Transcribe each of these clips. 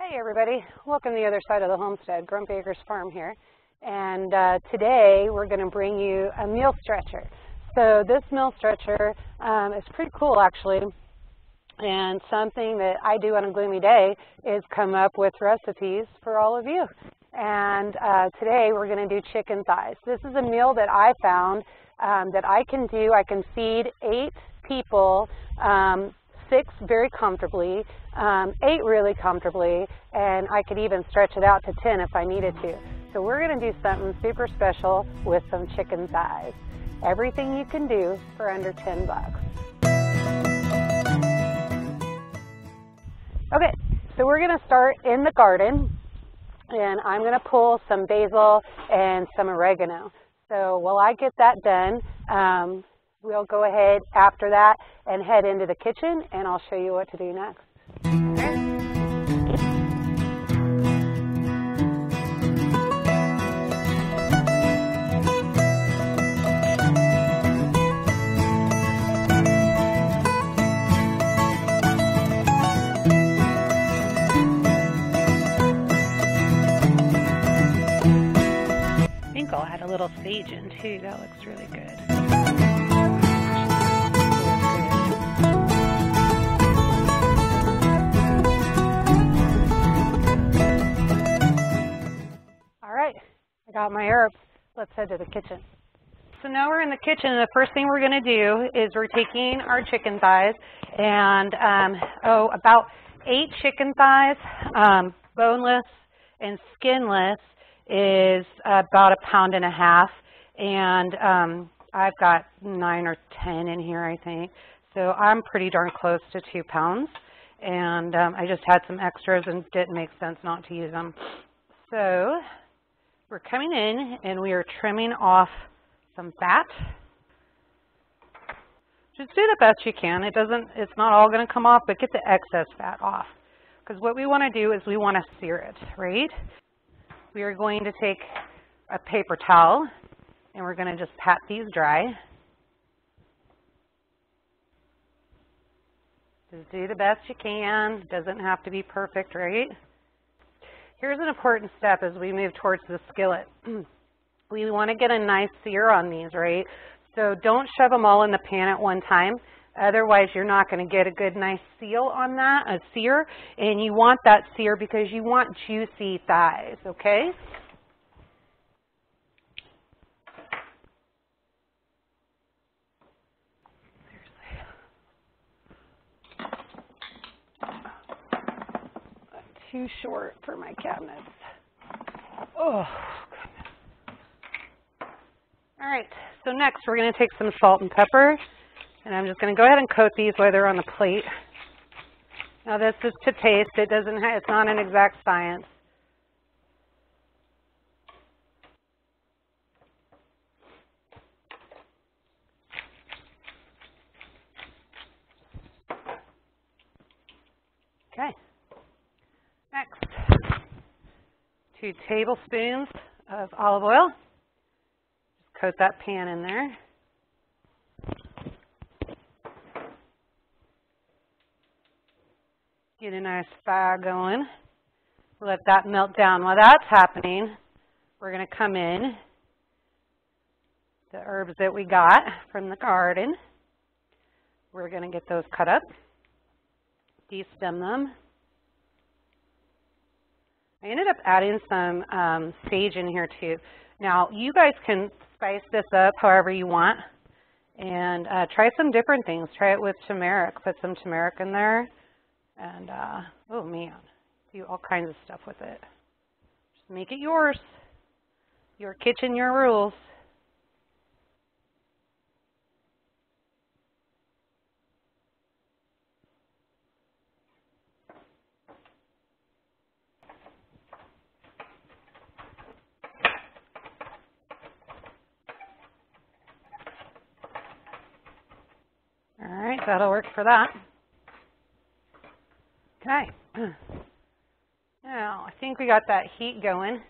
Hey everybody, welcome to the other side of the homestead, Grumpy Acres Farm here. And today we're going to bring you a meal stretcher. So this meal stretcher is pretty cool actually, and something that I do on a gloomy day is come up with recipes for all of you. And today we're going to do chicken thighs. This is a meal that I found that I can do. I can feed 8 people, 6 very comfortably, 8 really comfortably, and I could even stretch it out to 10 if I needed to. So we're going to do something super special with some chicken thighs. Everything you can do for under 10 bucks. Okay, so we're going to start in the garden, and I'm going to pull some basil and some oregano. So while I get that done, we'll go ahead after that and head into the kitchen, and I'll show you what to do next. Okay. I think I'll add a little sage in too. That looks really good. I got my herbs. Let's head to the kitchen. So now we're in the kitchen, and the first thing we're going to do is we're taking our chicken thighs, and about 8 chicken thighs, boneless and skinless, is about 1.5 pounds, and I've got 9 or 10 in here, I think. So I'm pretty darn close to 2 pounds, and I just had some extras and didn't make sense not to use them. So we're coming in and we are trimming off some fat. Just do the best you can. It's not all going to come off, but get the excess fat off. Because what we want to do is we want to sear it, right? We are going to take a paper towel and we're going to just pat these dry. Just do the best you can. It doesn't have to be perfect, right? Here's an important step as we move towards the skillet. We want to get a nice sear on these, right? So don't shove them all in the pan at one time. Otherwise, you're not going to get a good, nice seal on that, a sear. And you want that sear because you want juicy thighs, okay? Too short for my cabinets. Oh, goodness. All right, so next we're going to take some salt and pepper, and I'm just going to go ahead and coat these while they're on the plate. Now this is to taste. It's not an exact science. Okay. Next, 2 tablespoons of olive oil. Just coat that pan in there. Get a nice fire going. Let that melt down. While that's happening, we're going to come in the herbs that we got from the garden. We're going to get those cut up, de-stem them. I ended up adding some sage in here too. Now, you guys can spice this up however you want and try some different things. Try it with turmeric. Put some turmeric in there and, oh man, do all kinds of stuff with it. Just make it yours. Your kitchen, your rules. All right, that'll work for that. Okay. Now, I think we got that heat going.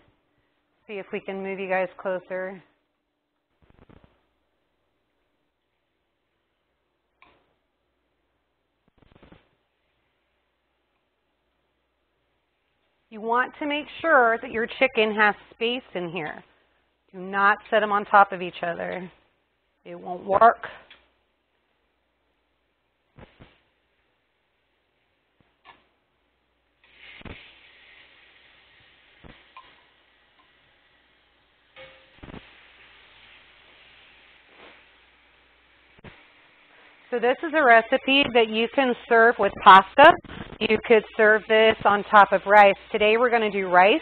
See if we can move you guys closer. You want to make sure that your chicken has space in here. Do not set them on top of each other. It won't work. So this is a recipe that you can serve with pasta. You could serve this on top of rice. Today we're going to do rice.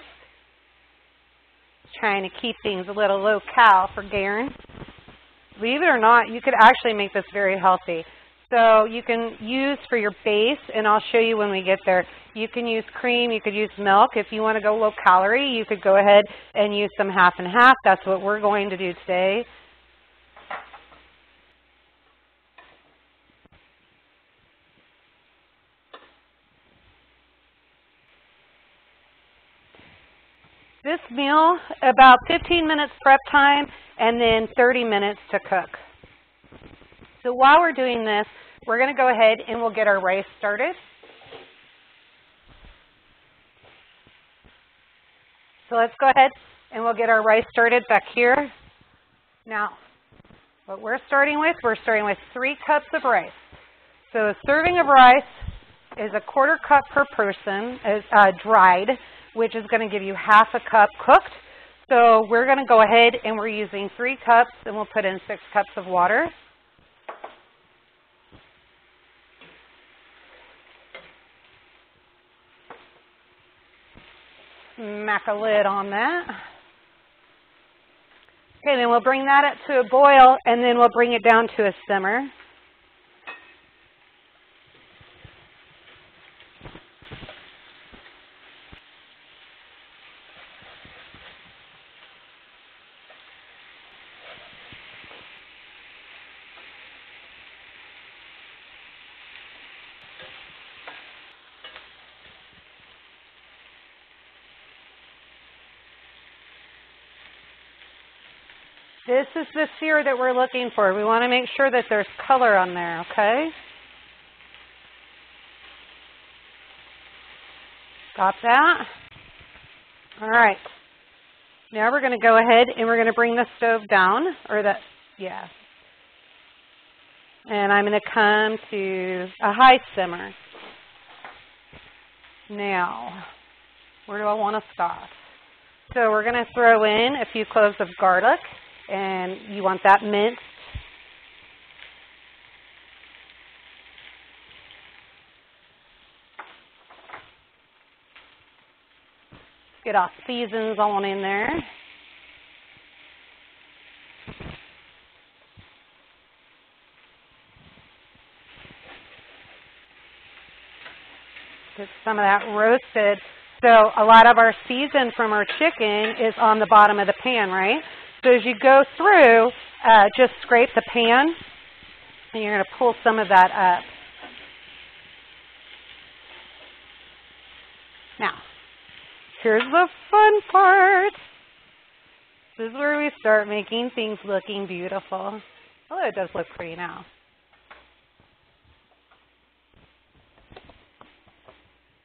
Trying to keep things a little low-cal for Garen. Believe it or not, you could actually make this very healthy. So you can use for your base, and I'll show you when we get there, you can use cream, you could use milk. If you want to go low-calorie, you could go ahead and use some half and half. That's what we're going to do today. This meal, about 15 minutes prep time and then 30 minutes to cook. So while we're doing this, we're going to go ahead and we'll get our rice started. So let's go ahead and we'll get our rice started back here. Now, what we're starting with 3 cups of rice. So a serving of rice is a 1/4 cup per person, dried, which is going to give you half a cup cooked. So we're going to go ahead and we're using 3 cups and we'll put in 6 cups of water. Smack a lid on that. Okay, then we'll bring that up to a boil and then we'll bring it down to a simmer. This is the sear that we're looking for. We want to make sure that there's color on there, okay? Got that? All right. Now we're going to go ahead and we're going to bring the stove down, And I'm going to come to a high simmer. Now, where do I want to start? So we're going to throw in a few cloves of garlic. And you want that minced. Get our seasons on in there. Get some of that roasted. So a lot of our season from our chicken is on the bottom of the pan, right? So as you go through, just scrape the pan, and you're going to pull some of that up. Now, here's the fun part. This is where we start making things looking beautiful. Although it does look pretty now.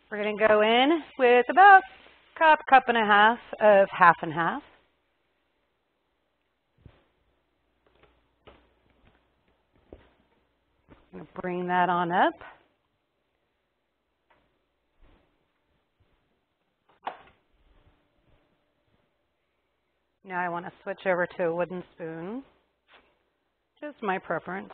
We're going to go in with about a cup and a half of half and half. I'm going to bring that on up. Now I want to switch over to a wooden spoon. Just my preference.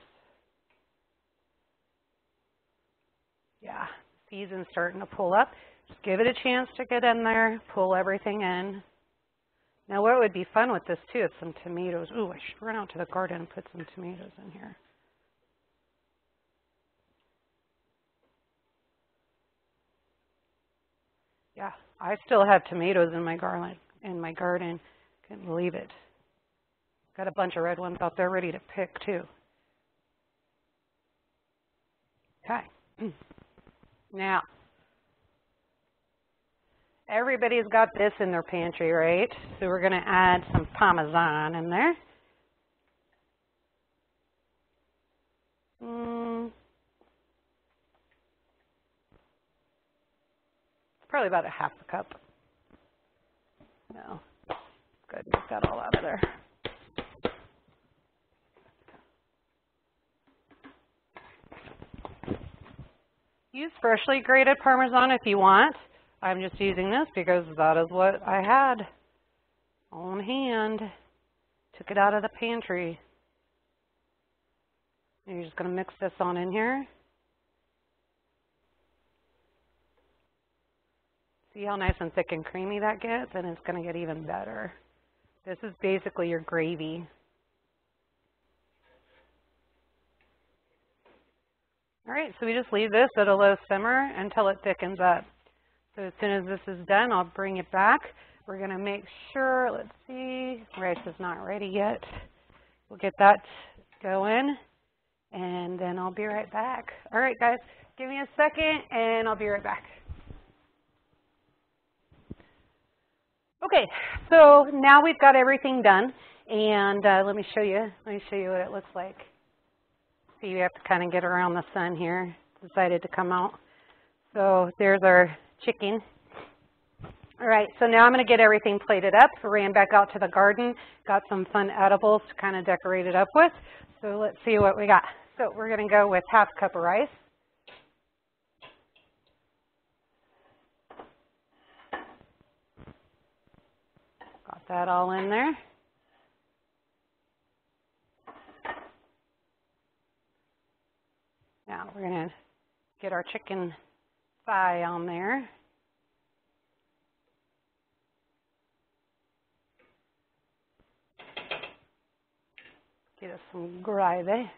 Yeah, season's starting to pull up. Just give it a chance to get in there, pull everything in. Now what would be fun with this too is some tomatoes. Ooh, I should run out to the garden and put some tomatoes in here. Yeah, I still have tomatoes in my garden. Couldn't believe it. Got a bunch of red ones out there ready to pick too. Okay. Now, everybody's got this in their pantry, right? So we're going to add some Parmesan in there. Probably about a half a cup. No, good, get that all out of there. Use freshly grated Parmesan if you want. I'm just using this because that is what I had on hand. Took it out of the pantry. And you're just going to mix this on in here. See how nice and thick and creamy that gets? And it's going to get even better. This is basically your gravy. All right, so we just leave this at a low simmer until it thickens up. So as soon as this is done, I'll bring it back. We're going to make sure, let's see, rice is not ready yet. We'll get that going, and then I'll be right back. All right, guys, give me a second, and I'll be right back. Okay, so now we've got everything done, and let me show you what it looks like. See, you have to kind of get around the sun here. Decided to come out. So there's our chicken. All right, so now I'm going to get everything plated up. Ran back out to the garden, got some fun edibles to kind of decorate it up with. So let's see what we got. So we're going to go with half a cup of rice. Got that all in there. Now we're going to get our chicken thigh on there. Get us some gravy.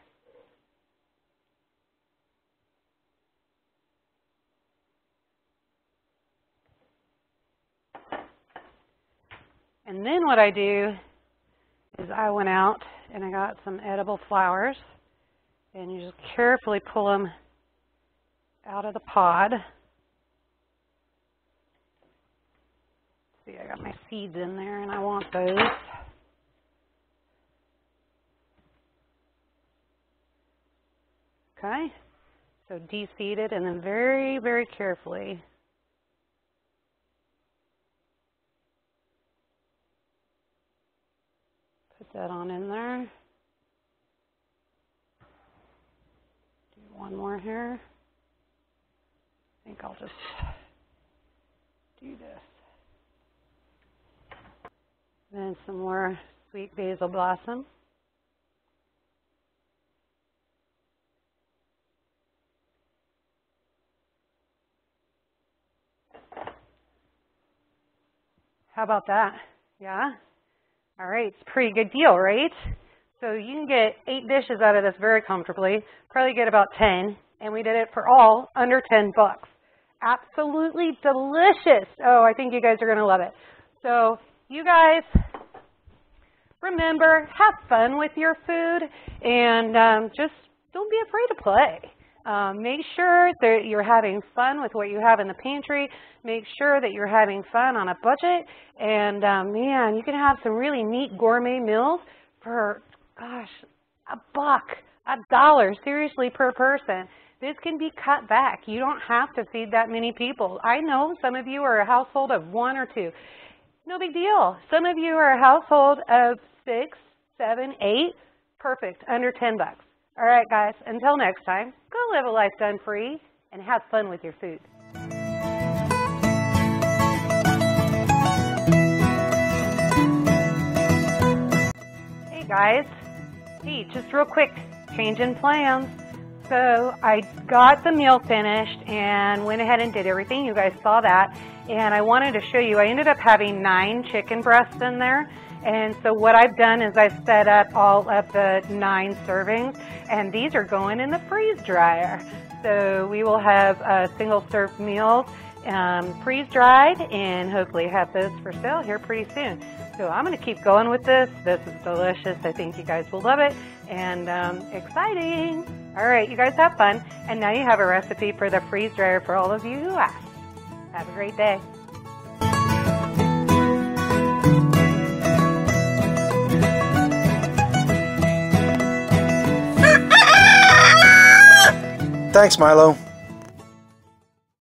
And then what I do is I went out and I got some edible flowers. And you just carefully pull them out of the pod. See, I got my seeds in there and I want those. Okay, so de-seed it and then very, very carefully put that on in there. One more here. I think I'll just do this. Then some more sweet basil blossom. How about that? Yeah? All right, it's a pretty good deal, right? So you can get 8 dishes out of this very comfortably, probably get about 10, and we did it for all under 10 bucks. Absolutely delicious. Oh, I think you guys are going to love it. So you guys, remember, have fun with your food, and just don't be afraid to play. Make sure that you're having fun with what you have in the pantry. Make sure that you're having fun on a budget, and man, you can have some really neat gourmet meals for, gosh, $1, $1, seriously, per person. This can be cut back. You don't have to feed that many people. I know some of you are a household of 1 or 2. No big deal. Some of you are a household of 6, 7, 8. Perfect, under 10 bucks. All right, guys, until next time, go live a life done free and have fun with your food. Hey, guys. Hey, just real quick, change in plans. So I got the meal finished and went ahead and did everything. You guys saw that. And I wanted to show you, I ended up having 9 chicken breasts in there. And so what I've done is I've set up all of the 9 servings, and these are going in the freeze dryer. So we will have single serve meals freeze dried, and hopefully have those for sale here pretty soon. So I'm going to keep going with this. This is delicious. I think you guys will love it, and exciting. All right, you guys have fun. And now you have a recipe for the freeze dryer for all of you who asked. Have a great day. Thanks, Milo.